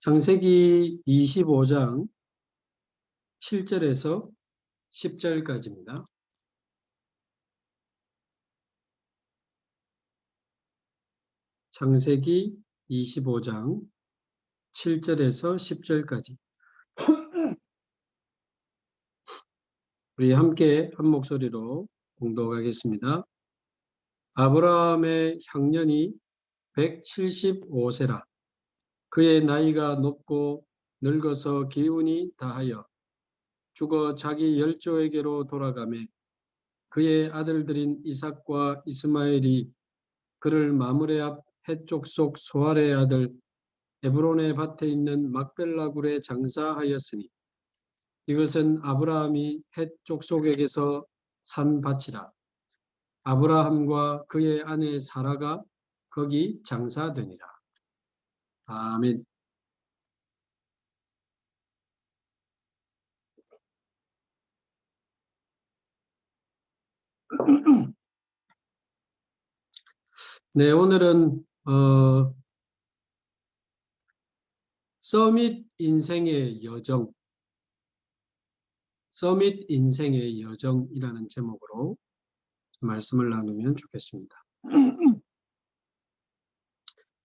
창세기 25장 7절에서 10절까지입니다. 창세기 25장 7절에서 10절까지 우리 함께 한 목소리로 공독하겠습니다. 아브라함의 향년이 175세라. 그의 나이가 높고 늙어서 기운이 다하여 죽어 자기 열조에게로 돌아가매 그의 아들들인 이삭과 이스마엘이 그를 마므레 앞 헷족속 소알의 아들 에브론의 밭에 있는 막벨라 굴에 장사하였으니 이것은 아브라함이 헷 족속에게서 산 밭이라. 아브라함과 그의 아내 사라가 거기 장사되니라. 아멘. 네, 오늘은 서밋 인생의 여정, 서밋 인생의 여정이라는 제목으로 말씀을 나누면 좋겠습니다.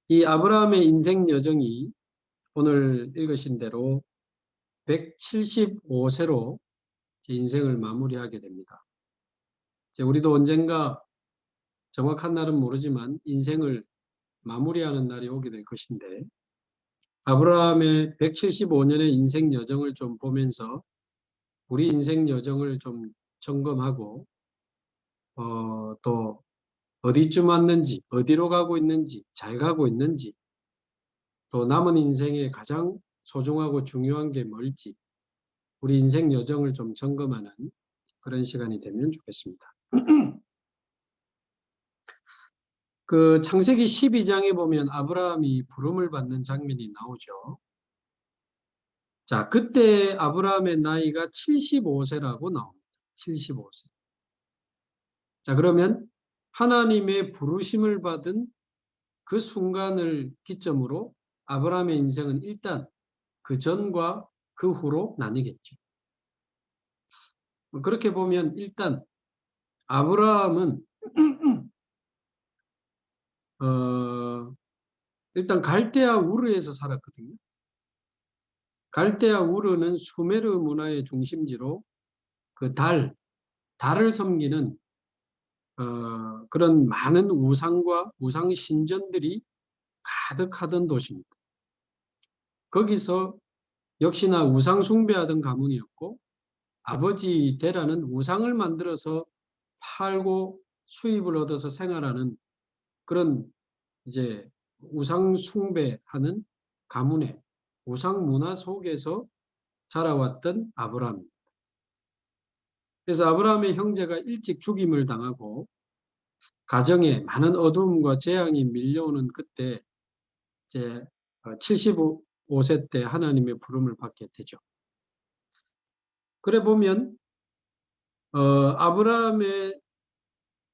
이 아브라함의 인생 여정이 오늘 읽으신 대로 175세로 인생을 마무리하게 됩니다. 우리도 언젠가 정확한 날은 모르지만 인생을 마무리하는 날이 오게 될 것인데 아브라함의 175년의 인생 여정을 좀 보면서 우리 인생 여정을 좀 점검하고 또 어디쯤 왔는지, 어디로 가고 있는지, 잘 가고 있는지, 또 남은 인생에 가장 소중하고 중요한 게 뭘지 우리 인생 여정을 좀 점검하는 그런 시간이 되면 좋겠습니다. 그 창세기 12장에 보면 아브라함이 부름을 받는 장면이 나오죠. 자, 그때 아브라함의 나이가 75세라고 나옵니다. 75세. 자, 그러면 하나님의 부르심을 받은 그 순간을 기점으로 아브라함의 인생은 일단 그 전과 그 후로 나뉘겠죠. 그렇게 보면 일단 아브라함은 일단 갈대아 우르에서 살았거든요. 갈대아 우르는 수메르 문화의 중심지로 그 달을 섬기는 그런 많은 우상과 우상 신전들이 가득하던 도시입니다. 거기서 역시나 우상 숭배하던 가문이었고 아버지 데라는 우상을 만들어서 팔고 수입을 얻어서 생활하는 그런 이제 우상 숭배하는 가문의 우상 문화 속에서 자라왔던 아브라함. 그래서 아브라함의 형제가 일찍 죽임을 당하고 가정에 많은 어두움과 재앙이 밀려오는 그때 이제 75세 때 하나님의 부름을 받게 되죠. 그래 보면 아브라함의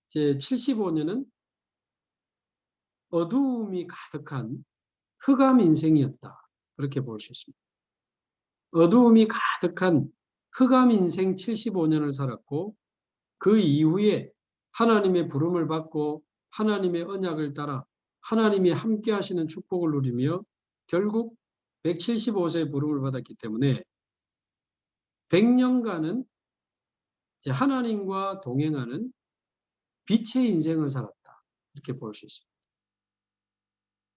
이제 75년은 어두움이 가득한 흑암 인생이었다. 그렇게 볼 수 있습니다. 어두움이 가득한 흑암 인생 75년을 살았고 그 이후에 하나님의 부름을 받고 하나님의 언약을 따라 하나님이 함께 하시는 축복을 누리며 결국 175세의 부름을 받았기 때문에 100년간은 이제 하나님과 동행하는 빛의 인생을 살았다. 이렇게 볼 수 있습니다.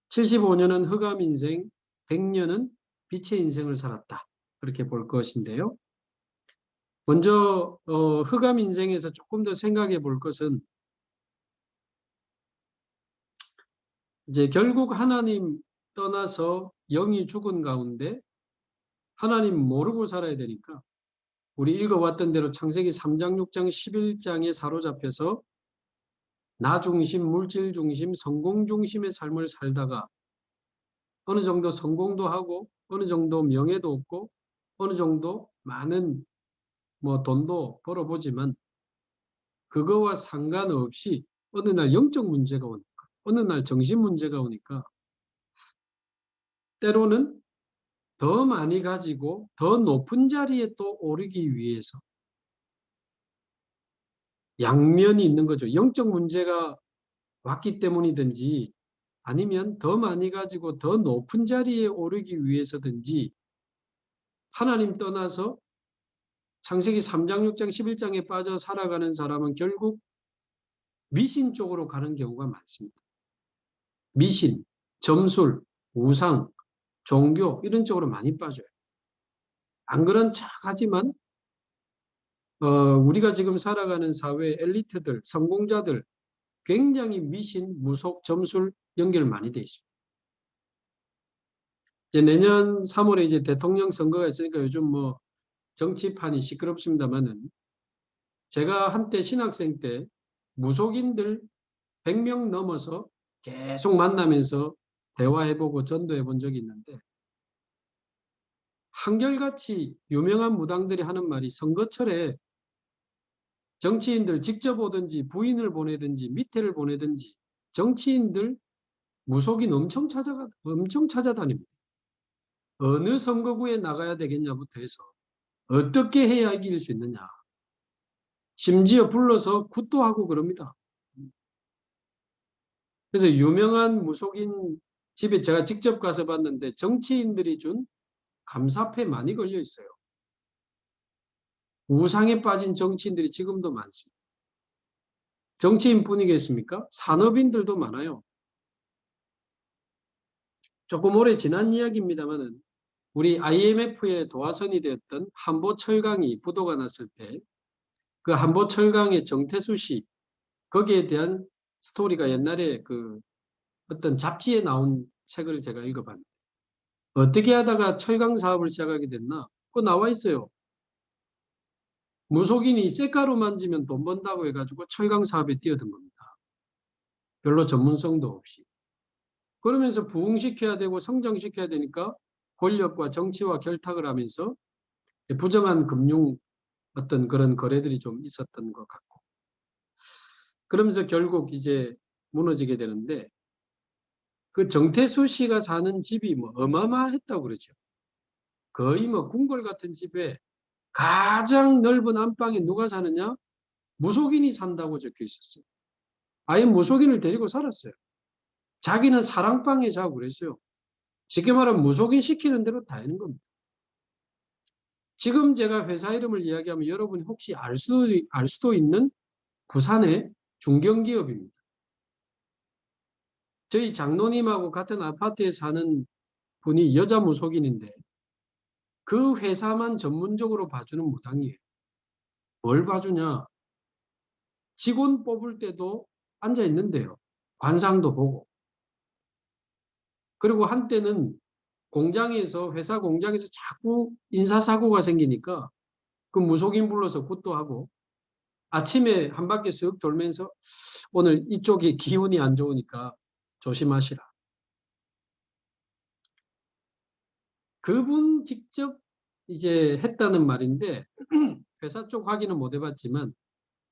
75년은 흑암 인생, 100년은 빛의 인생을 살았다. 그렇게 볼 것인데요. 먼저 흑암 인생에서 조금 더 생각해 볼 것은 이제 결국 하나님 떠나서 영이 죽은 가운데 하나님 모르고 살아야 되니까 우리 읽어왔던 대로 창세기 3장, 6장, 11장에 사로잡혀서 나 중심, 물질 중심, 성공 중심의 삶을 살다가 어느 정도 성공도 하고 어느 정도 명예도 얻고 어느 정도 많은 돈도 벌어보지만 그거와 상관없이 어느 날 영적 문제가 오니까 어느 날 정신 문제가 오니까 때로는 더 많이 가지고 더 높은 자리에 또 오르기 위해서 양면이 있는 거죠. 영적 문제가 왔기 때문이든지 아니면 더 많이 가지고 더 높은 자리에 오르기 위해서든지 하나님 떠나서 창세기 3장, 6장, 11장에 빠져 살아가는 사람은 결국 미신 쪽으로 가는 경우가 많습니다. 미신, 점술, 우상, 종교 이런 쪽으로 많이 빠져요. 안 그런 척하지만 우리가 지금 살아가는 사회 엘리트들, 성공자들 굉장히 미신, 무속, 점술 연결 많이 돼 있습니다. 이제 내년 3월에 이제 대통령 선거가 있으니까 요즘 뭐 정치판이 시끄럽습니다만은 제가 한때 신학생 때 무속인들 100명 넘어서 계속 만나면서 대화해보고 전도해본 적이 있는데 한결같이 유명한 무당들이 하는 말이 선거철에 정치인들 직접 오든지 부인을 보내든지 밑에를 보내든지 정치인들 무속인 엄청 찾아다닙니다. 어느 선거구에 나가야 되겠냐부터 해서 어떻게 해야 이길 수 있느냐. 심지어 불러서 굿도 하고 그럽니다. 그래서 유명한 무속인 집에 제가 직접 가서 봤는데 정치인들이 준 감사패 많이 걸려 있어요. 우상에 빠진 정치인들이 지금도 많습니다. 정치인뿐이겠습니까? 산업인들도 많아요. 조금 오래 지난 이야기입니다만은 우리 IMF의 도화선이 되었던 한보철강이 부도가 났을 때 그 한보철강의 정태수 씨 거기에 대한 스토리가 옛날에 그 어떤 잡지에 나온 책을 제가 읽어봤는데 어떻게 하다가 철강 사업을 시작하게 됐나? 그거 나와 있어요. 무속인이 쇳가루 만지면 돈 번다고 해가지고 철강 사업에 뛰어든 겁니다. 별로 전문성도 없이. 그러면서 부흥시켜야 되고 성장시켜야 되니까 권력과 정치와 결탁을 하면서 부정한 금융 어떤 그런 거래들이 좀 있었던 것 같고. 그러면서 결국 이제 무너지게 되는데 그 정태수 씨가 사는 집이 뭐 어마어마했다고 그러죠. 거의 뭐 궁궐 같은 집에 가장 넓은 안방에 누가 사느냐? 무속인이 산다고 적혀 있었어요. 아예 무속인을 데리고 살았어요. 자기는 사랑방에 자고 그랬어요. 쉽게 말하면 무속인 시키는 대로 다 하는 겁니다. 지금 제가 회사 이름을 이야기하면 여러분이 혹시 알 수도 있는 부산의 중견기업입니다. 저희 장로님하고 같은 아파트에 사는 분이 여자 무속인인데 그 회사만 전문적으로 봐주는 무당이에요. 뭘 봐주냐? 직원 뽑을 때도 앉아 있는데요. 관상도 보고. 그리고 한때는 회사 공장에서 자꾸 인사사고가 생기니까 그 무속인 불러서 굿도 하고 아침에 한 바퀴 쓱 돌면서 오늘 이쪽이 기운이 안 좋으니까 조심하시라. 그분 직접 이제 했다는 말인데 회사 쪽 확인은 못 해봤지만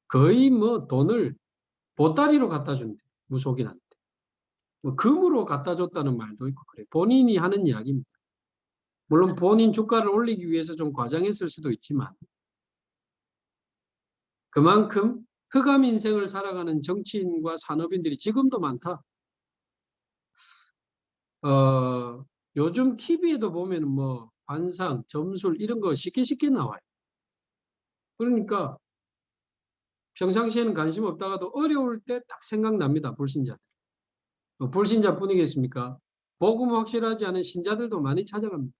거의 뭐 돈을 보따리로 갖다 준대. 무속인한테. 뭐 금으로 갖다 줬다는 말도 있고 그래. 본인이 하는 이야기입니다. 물론 본인 주가를 올리기 위해서 좀 과장했을 수도 있지만 그만큼 흑암 인생을 살아가는 정치인과 산업인들이 지금도 많다. 요즘 TV에도 보면 뭐 관상, 점술 이런 거 쉽게 나와요. 그러니까 평상시에는 관심 없다가도 어려울 때 딱 생각납니다. 불신자들. 불신자뿐이겠습니까? 복음 확실하지 않은 신자들도 많이 찾아갑니다.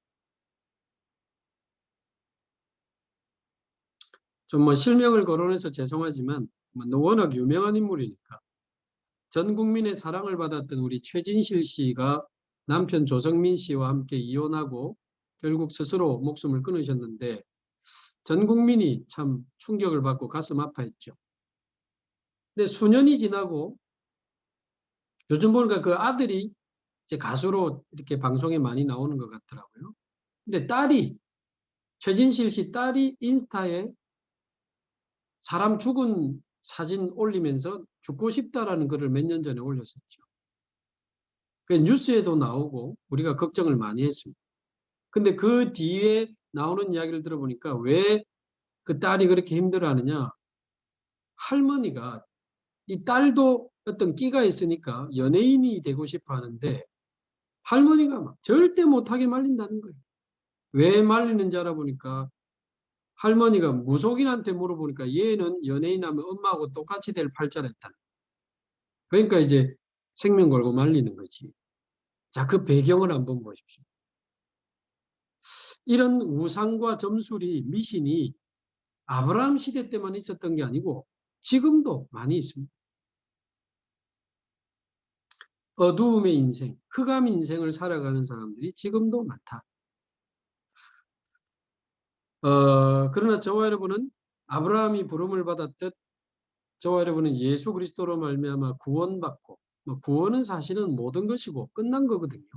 좀 뭐 실명을 거론해서 죄송하지만 뭐 워낙 유명한 인물이니까 전 국민의 사랑을 받았던 우리 최진실 씨가 남편 조성민 씨와 함께 이혼하고 결국 스스로 목숨을 끊으셨는데 전 국민이 참 충격을 받고 가슴 아파했죠. 근데 수년이 지나고 요즘 보니까 그 아들이 이제 가수로 이렇게 방송에 많이 나오는 것 같더라고요. 근데 최진실 씨 딸이 인스타에 사람 죽은 사진 올리면서 죽고 싶다라는 글을 몇 년 전에 올렸었죠. 그 뉴스에도 나오고 우리가 걱정을 많이 했습니다. 근데 그 뒤에 나오는 이야기를 들어보니까 왜 그 딸이 그렇게 힘들어하느냐? 할머니가 이 딸도 어떤 끼가 있으니까 연예인이 되고 싶어 하는데 할머니가 막 절대 못하게 말린다는 거예요. 왜 말리는지 알아보니까 할머니가 무속인한테 물어보니까 얘는 연예인 하면 엄마하고 똑같이 될 팔자를 했다. 그러니까 이제 생명 걸고 말리는 거지. 자, 그 배경을 한번 보십시오. 이런 우상과 점술이 미신이 아브라함 시대 때만 있었던 게 아니고 지금도 많이 있습니다. 어두움의 인생, 흑암 인생을 살아가는 사람들이 지금도 많다. 그러나 저와 여러분은 아브라함이 부름을 받았듯 저와 여러분은 예수 그리스도로 말미암아 구원받고 구원은 사실은 모든 것이고 끝난 거거든요.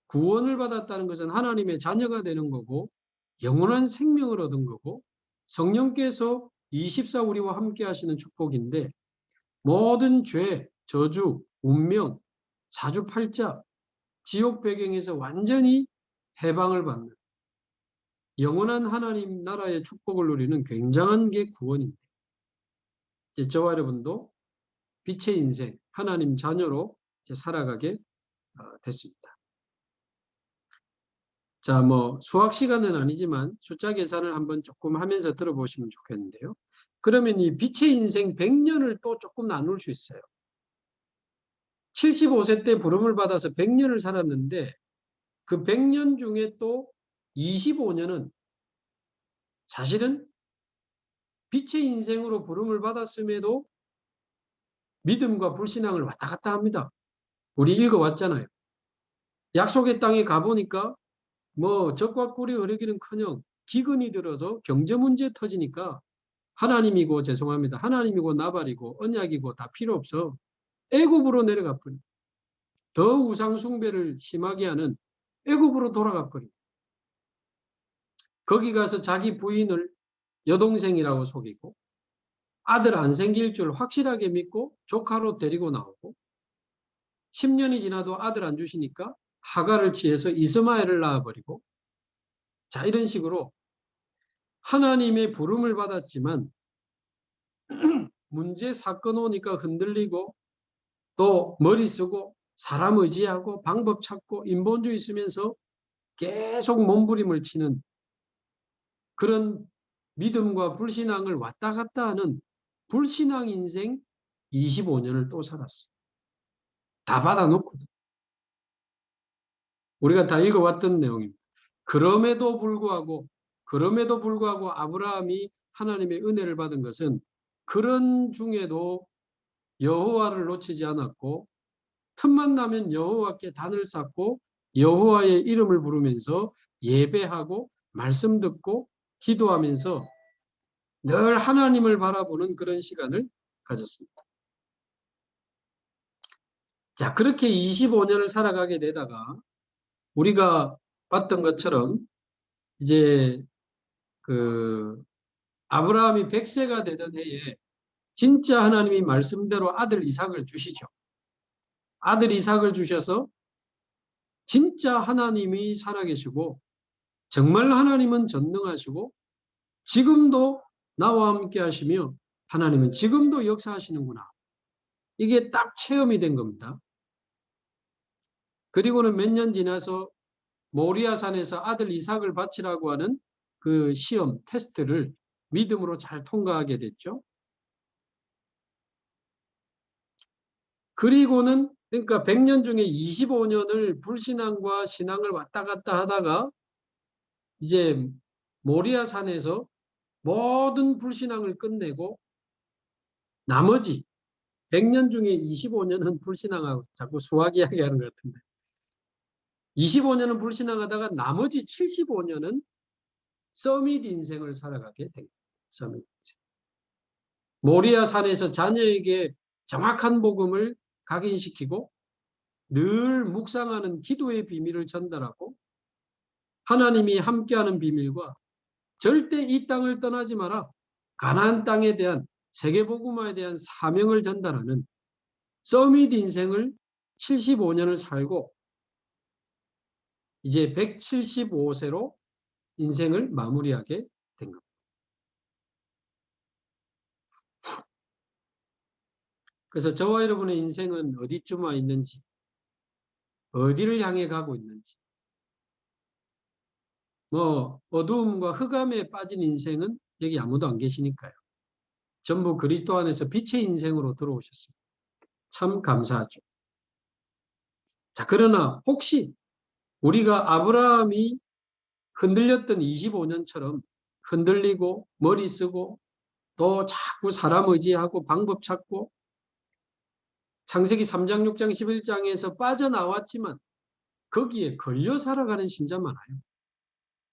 구원을 받았다는 것은 하나님의 자녀가 되는 거고 영원한 생명을 얻은 거고 성령께서 24 우리와 함께 하시는 축복인데 모든 죄, 저주, 운명, 사주팔자, 지옥 배경에서 완전히 해방을 받는 영원한 하나님 나라의 축복을 누리는 굉장한 게 구원입니다. 이제 저와 여러분도 빛의 인생, 하나님 자녀로 살아가게 됐습니다. 자, 수학 시간은 아니지만 숫자 계산을 한번 조금 하면서 들어보시면 좋겠는데요. 그러면 이 빛의 인생 100년을 또 조금 나눌 수 있어요. 75세 때 부름을 받아서 100년을 살았는데 그 100년 중에 또 25년은 사실은 빛의 인생으로 부름을 받았음에도 믿음과 불신앙을 왔다 갔다 합니다. 우리 읽어왔잖아요. 약속의 땅에 가보니까 적과 꿀이 흐르기는커녕 기근이 들어서 경제 문제 터지니까 하나님이고 죄송합니다. 하나님이고 나발이고 언약이고 다 필요 없어. 애굽으로 내려가 버려. 더 우상 숭배를 심하게 하는 애굽으로 돌아가 버려. 거기 가서 자기 부인을 여동생이라고 속이고 아들 안 생길 줄 확실하게 믿고 조카로 데리고 나오고 10년이 지나도 아들 안 주시니까 하가를 취해서 이스마엘을 낳아버리고 자 이런 식으로 하나님의 부름을 받았지만 문제 사건 오니까 흔들리고 또 머리 쓰고 사람 의지하고 방법 찾고 인본주의 쓰면서 계속 몸부림을 치는 그런 믿음과 불신앙을 왔다 갔다 하는 불신앙 인생 25년을 또 살았어. 다 받아놓거든. 우리가 다 읽어왔던 내용입니다. 그럼에도 불구하고 아브라함이 하나님의 은혜를 받은 것은 그런 중에도 여호와를 놓치지 않았고 틈만 나면 여호와께 단을 쌓고 여호와의 이름을 부르면서 예배하고 말씀 듣고 기도하면서 늘 하나님을 바라보는 그런 시간을 가졌습니다. 자, 그렇게 25년을 살아가게 되다가 우리가 봤던 것처럼 이제 그 아브라함이 100세가 되던 해에 진짜 하나님이 말씀대로 아들 이삭을 주시죠. 아들 이삭을 주셔서 진짜 하나님이 살아계시고 정말 하나님은 전능하시고 지금도 나와 함께 하시며 하나님은 지금도 역사하시는구나. 이게 딱 체험이 된 겁니다. 그리고는 몇 년 지나서 모리아산에서 아들 이삭을 바치라고 하는 그 시험, 테스트를 믿음으로 잘 통과하게 됐죠. 그리고는 그러니까 100년 중에 25년을 불신앙과 신앙을 왔다 갔다 하다가 이제 모리아산에서 모든 불신앙을 끝내고 나머지 100년 중에 25년은 불신앙하고 자꾸 수학 이야기하는 것 같은데 25년은 불신앙하다가 나머지 75년은 서밋 인생을 살아가게 됩니다. 서밋 인생. 모리아산에서 자녀에게 정확한 복음을 각인시키고 늘 묵상하는 기도의 비밀을 전달하고 하나님이 함께하는 비밀과 절대 이 땅을 떠나지 마라. 가나안 땅에 대한 세계복음화에 대한 사명을 전달하는 서밋 인생을 75년을 살고 이제 175세로 인생을 마무리하게 된 겁니다. 그래서 저와 여러분의 인생은 어디쯤 와 있는지, 어디를 향해 가고 있는지, 어두움과 흑암에 빠진 인생은 여기 아무도 안 계시니까요. 전부 그리스도 안에서 빛의 인생으로 들어오셨습니다. 참 감사하죠. 자, 그러나 혹시 우리가 아브라함이 흔들렸던 25년처럼 흔들리고 머리 쓰고 또 자꾸 사람 의지하고 방법 찾고 창세기 3장, 6장, 11장에서 빠져나왔지만 거기에 걸려 살아가는 신자 많아요.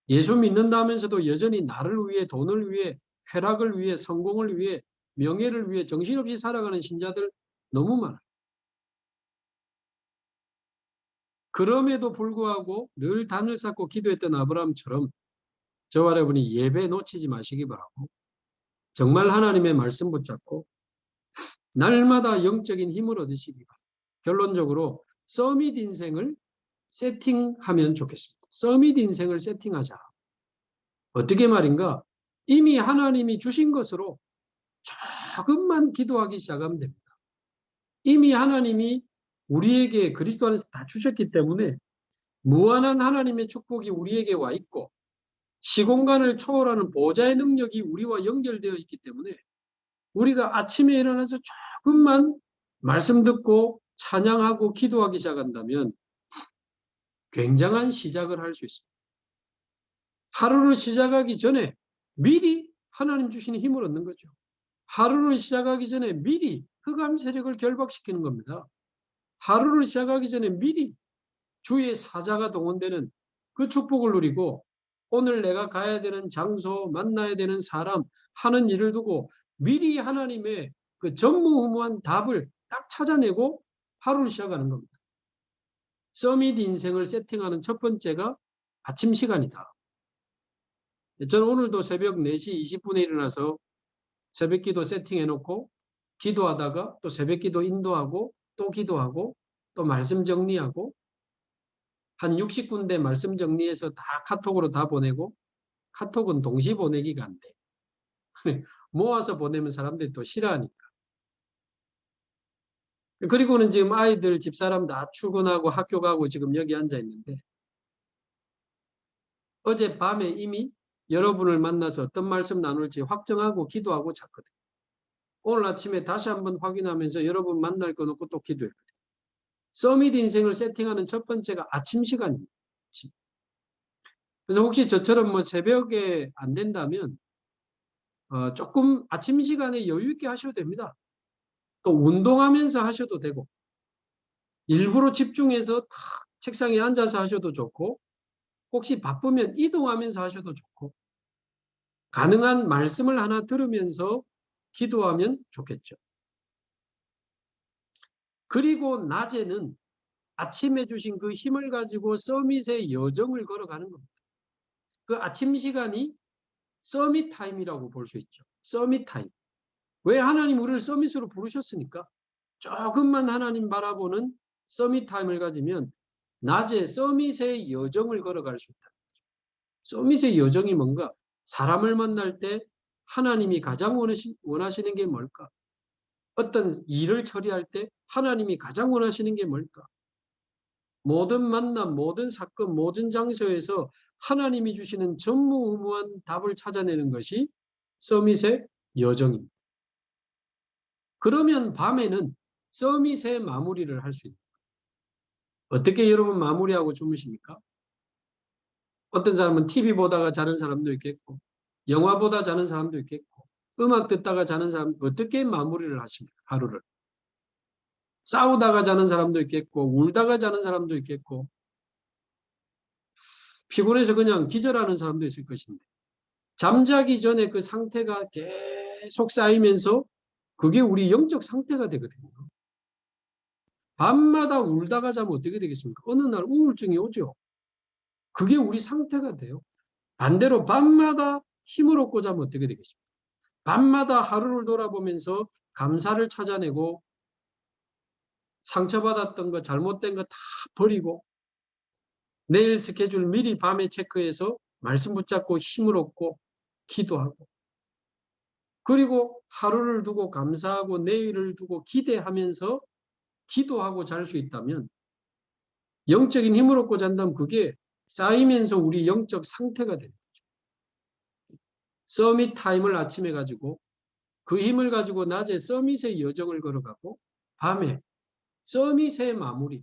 예수 믿는다면서도 여전히 나를 위해, 돈을 위해, 쾌락을 위해, 성공을 위해, 명예를 위해 정신없이 살아가는 신자들 너무 많아요. 그럼에도 불구하고 늘 단을 쌓고 기도했던 아브라함처럼 저와 여러분이 예배 놓치지 마시기 바라고 정말 하나님의 말씀 붙잡고 날마다 영적인 힘을 얻으시기 바랍니다. 결론적으로 서밋 인생을 세팅하면 좋겠습니다. 서밋 인생을 세팅하자. 어떻게 말인가? 이미 하나님이 주신 것으로 조금만 기도하기 시작하면 됩니다. 이미 하나님이 우리에게 그리스도 안에서 다 주셨기 때문에 무한한 하나님의 축복이 우리에게 와 있고 시공간을 초월하는 보좌의 능력이 우리와 연결되어 있기 때문에 우리가 아침에 일어나서 조금만 말씀 듣고 찬양하고 기도하기 시작한다면 굉장한 시작을 할 수 있습니다. 하루를 시작하기 전에 미리 하나님 주시는 힘을 얻는 거죠. 하루를 시작하기 전에 미리 흑암 세력을 결박시키는 겁니다. 하루를 시작하기 전에 미리 주의 사자가 동원되는 그 축복을 누리고 오늘 내가 가야 되는 장소, 만나야 되는 사람, 하는 일을 두고 미리 하나님의 그 전무후무한 답을 딱 찾아내고 하루를 시작하는 겁니다. 서밋 인생을 세팅하는 첫 번째가 아침 시간이다. 저는 오늘도 새벽 4시 20분에 일어나서 새벽기도 세팅해놓고 기도하다가 또 새벽기도 인도하고 또 기도하고 또 말씀 정리하고 한 60군데 말씀 정리해서 다 카톡으로 다 보내고 카톡은 동시 보내기가 안 돼. 모아서 보내면 사람들이 또 싫어하니까. 그리고는 지금 아이들 집사람 다 출근하고 학교 가고 지금 여기 앉아 있는데 어젯밤에 이미 여러분을 만나서 어떤 말씀 나눌지 확정하고 기도하고 잤거든요. 오늘 아침에 다시 한번 확인하면서 여러분 만날 거 놓고 또 기도했거든요. 서밋 인생을 세팅하는 첫 번째가 아침 시간입니다. 그래서 혹시 저처럼 뭐 새벽에 안 된다면 조금 아침 시간에 여유 있게 하셔도 됩니다. 또 운동하면서 하셔도 되고 일부러 집중해서 탁 책상에 앉아서 하셔도 좋고 혹시 바쁘면 이동하면서 하셔도 좋고 가능한 말씀을 하나 들으면서 기도하면 좋겠죠. 그리고 낮에는 아침에 주신 그 힘을 가지고 서밋의 여정을 걸어가는 겁니다. 그 아침 시간이 서밋 타임이라고 볼 수 있죠. 서밋 타임. 왜 하나님 우리를 서밋으로 부르셨으니까 조금만 하나님 바라보는 서밋 타임을 가지면 낮에 서밋의 여정을 걸어갈 수 있다. 서밋의 여정이 뭔가? 사람을 만날 때 하나님이 가장 원하시는 게 뭘까? 어떤 일을 처리할 때 하나님이 가장 원하시는 게 뭘까? 모든 만남, 모든 사건, 모든 장소에서 하나님이 주시는 전무후무한 답을 찾아내는 것이 서밋의 여정입니다. 그러면 밤에는 서밋의 마무리를 할 수 있습니다. 어떻게 여러분 마무리하고 주무십니까? 어떤 사람은 TV 보다가 자는 사람도 있겠고 영화 보다 자는 사람도 있겠고 음악 듣다가 자는 사람 어떻게 마무리를 하십니까? 하루를. 싸우다가 자는 사람도 있겠고 울다가 자는 사람도 있겠고 피곤해서 그냥 기절하는 사람도 있을 것인데 잠자기 전에 그 상태가 계속 쌓이면서 그게 우리 영적 상태가 되거든요. 밤마다 울다가 자면 어떻게 되겠습니까? 어느 날 우울증이 오죠. 그게 우리 상태가 돼요. 반대로 밤마다 힘을 얻고 자면 어떻게 되겠습니까? 밤마다 하루를 돌아보면서 감사를 찾아내고 상처받았던 거 잘못된 거 다 버리고 내일 스케줄 미리 밤에 체크해서 말씀 붙잡고 힘을 얻고 기도하고, 그리고 하루를 두고 감사하고 내일을 두고 기대하면서 기도하고 잘 수 있다면, 영적인 힘을 얻고 잔다면 그게 쌓이면서 우리 영적 상태가 됩니다. 서밋 타임을 아침에 가지고 그 힘을 가지고 낮에 서밋의 여정을 걸어가고 밤에 서밋의 마무리.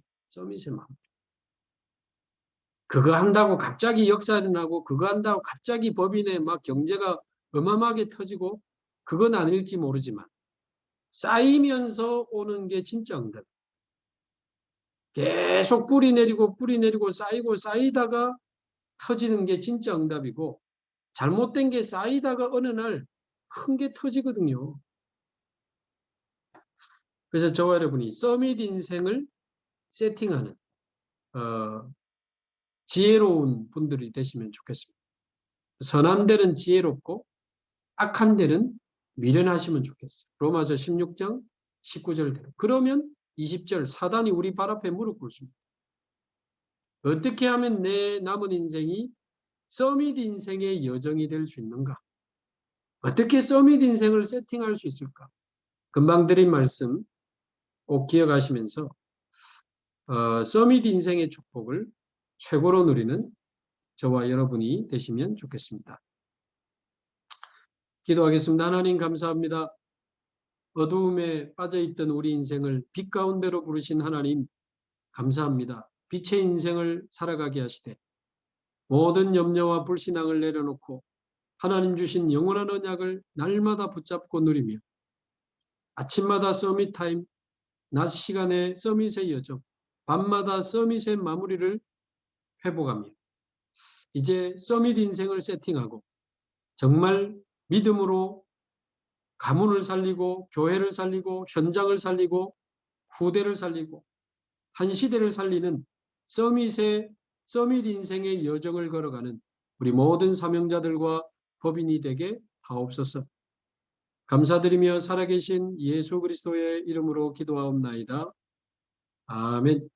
그거 한다고 갑자기 역사 일어나고, 그거 한다고 갑자기 법인에 막 경제가 어마어마하게 터지고, 그건 아닐지 모르지만 쌓이면서 오는 게 진짜 응답. 계속 뿌리 내리고 쌓이고 쌓이다가 터지는 게 진짜 응답이고, 잘못된 게 쌓이다가 어느 날 큰 게 터지거든요. 그래서 저와 여러분이 서밋 인생을 세팅하는 지혜로운 분들이 되시면 좋겠습니다. 선한 데는 지혜롭고 악한 데는 미련하시면 좋겠어요. 로마서 16장 19절대로. 그러면 20절 사단이 우리 발 앞에 무릎 꿇습니다. 어떻게 하면 내 남은 인생이 서밋 인생의 여정이 될 수 있는가? 어떻게 서밋 인생을 세팅할 수 있을까? 금방 드린 말씀 꼭 기억하시면서 서밋 인생의 축복을 최고로 누리는 저와 여러분이 되시면 좋겠습니다. 기도하겠습니다. 하나님 감사합니다. 어두움에 빠져있던 우리 인생을 빛 가운데로 부르신 하나님 감사합니다. 빛의 인생을 살아가게 하시되 모든 염려와 불신앙을 내려놓고 하나님 주신 영원한 언약을 날마다 붙잡고 누리며 아침마다 서밋 타임, 낮 시간에 서밋의 여정, 밤마다 서밋의 마무리를 회복합니다. 이제 서밋 인생을 세팅하고 정말 믿음으로 가문을 살리고 교회를 살리고 현장을 살리고 후대를 살리고 한 시대를 살리는 서밋 인생의 여정을 걸어가는 우리 모든 사명자들과 법인이 되게 하옵소서. 감사드리며 살아계신 예수 그리스도의 이름으로 기도하옵나이다. 아멘.